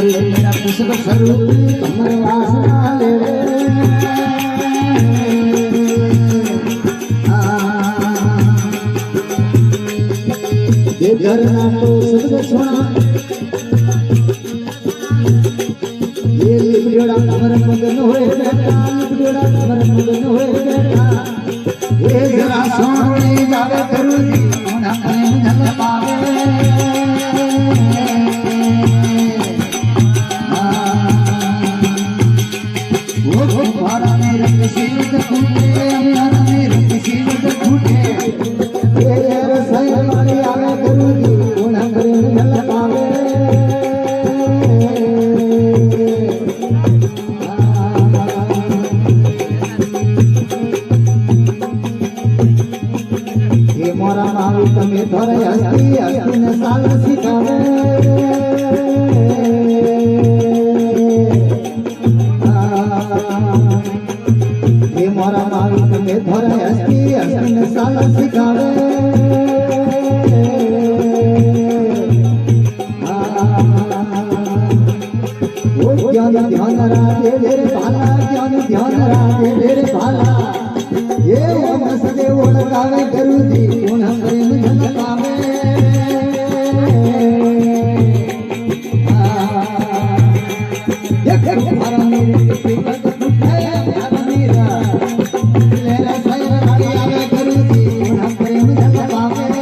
मेरा पुष्प स्वरूप कमर वासना ले धरना तो सब सोना ये लिपड़ा कमर मगन होए बेटा लिपड़ा कमर मगन होए बेटा ये जरा सोने जावे करू जी होना प्रेम जल पावे ध्यान राधे मेरे भाला ज्ञान ध्यान राधे मेरे भाला ये ओम सदे ओळखावे गुरुजी कोण प्रेम झलकावे ये तुम्हारा मेरे श्रीमत है प्यारा मेरा मेरा सैर आवे गुरुजी कोण प्रेम झलकावे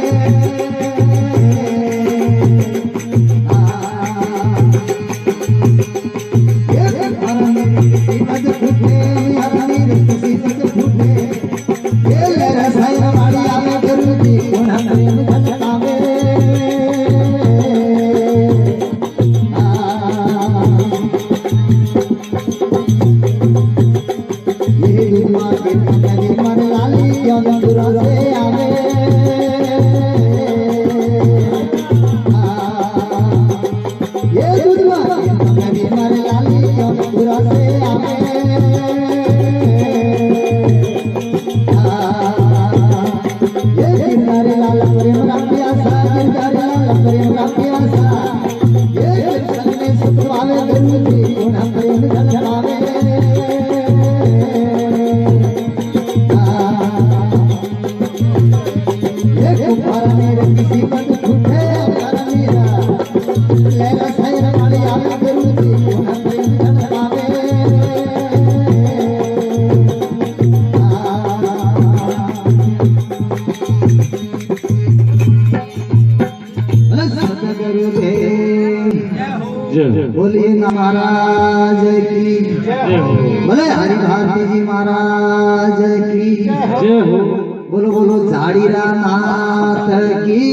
बोलिए महाराज की जय हो। बोले हरि भारती जी महाराज की जय हो। बोलो बोलो झाड़ीरा नाथ की